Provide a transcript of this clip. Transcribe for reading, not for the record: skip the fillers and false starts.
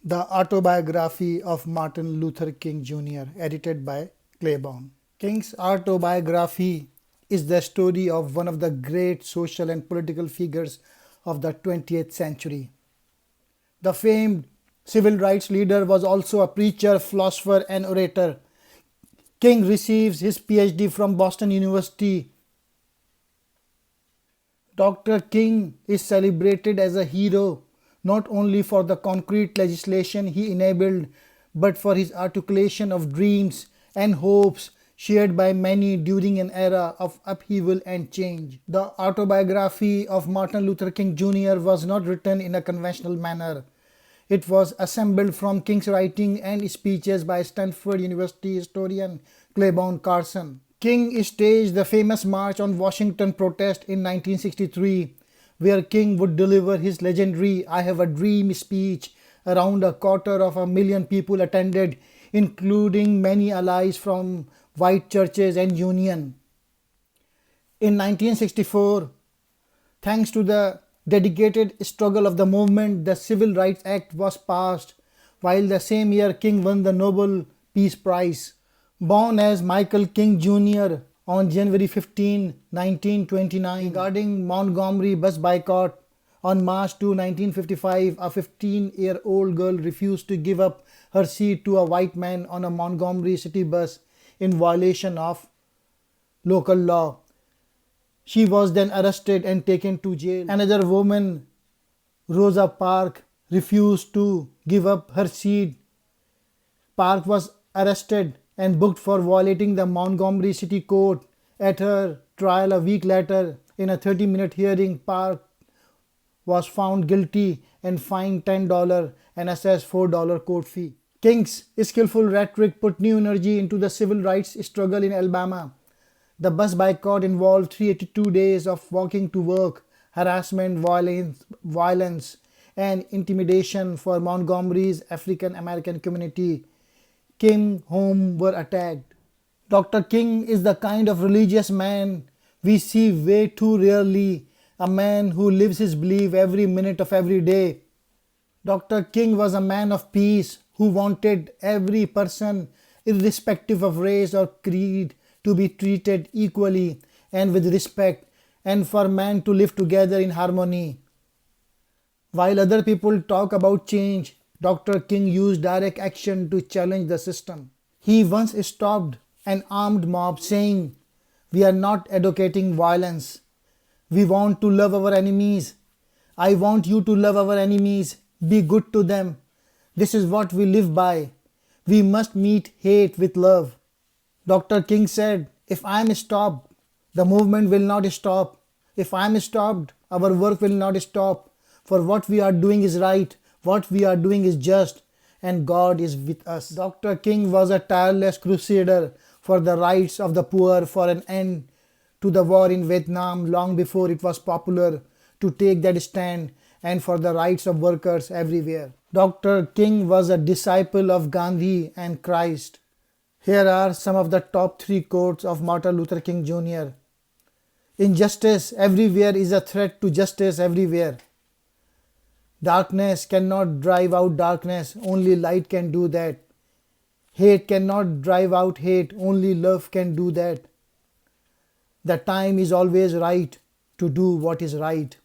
The Autobiography of Martin Luther King Jr., edited by Claiborne. King's autobiography is the story of one of the great social and political figures of the 20th century. The famed civil rights leader was also a preacher, philosopher, and orator. King receives his PhD from Boston University. Dr. King is celebrated as a hero not only for the concrete legislation he enabled, but for his articulation of dreams and hopes shared by many during an era of upheaval and change. The autobiography of Martin Luther King Jr. was not written in a conventional manner. It was assembled from King's writing and speeches by Stanford University historian Claiborne Carson. King staged the famous March on Washington protest in 1963, where King would deliver his legendary "I Have a Dream" speech. Around 250,000 people attended, including many allies from white churches and union. In 1964, thanks to the dedicated struggle of the movement, the Civil Rights Act was passed, while the same year King won the Nobel Peace Prize. Born as Michael King Jr. on January 15, 1929, regarding Montgomery bus boycott, on March 2, 1955, a 15-year-old girl refused to give up her seat to a white man on a Montgomery city bus in violation of local law. She was then arrested and taken to jail. Another woman, Rosa Parks, refused to give up her seat. Parks was arrested and booked for violating the Montgomery City Court. At her trial a week later, in a 30-minute hearing, Parks was found guilty and fined $10 and assessed $4 court fee. King's skillful rhetoric put new energy into the civil rights struggle in Alabama. The bus boycott involved 382 days of walking to work, harassment, violence, and intimidation for Montgomery's African American community. King's home were attacked. Dr. King is the kind of religious man we see way too rarely, a man who lives his belief every minute of every day. Dr. King was a man of peace who wanted every person, irrespective of race or creed, to be treated equally and with respect, and for man to live together in harmony. While other people talk about change, Dr. King used direct action to challenge the system. He once stopped an armed mob saying, "We are not advocating violence. We want to love our enemies. I want you to love our enemies. Be good to them. This is what we live by. We must meet hate with love." Dr. King said, "If I am stopped, the movement will not stop. If I am stopped, our work will not stop. For what we are doing is right. What we are doing is just, and God is with us." Dr. King was a tireless crusader for the rights of the poor, for an end to the war in Vietnam long before it was popular to take that stand, and for the rights of workers everywhere. Dr. King was a disciple of Gandhi and Christ. Here are some of the top 3 quotes of Martin Luther King Jr. "Injustice everywhere is a threat to justice everywhere. Darkness cannot drive out darkness, only light can do that. Hate cannot drive out hate, only love can do that. The time is always right to do what is right."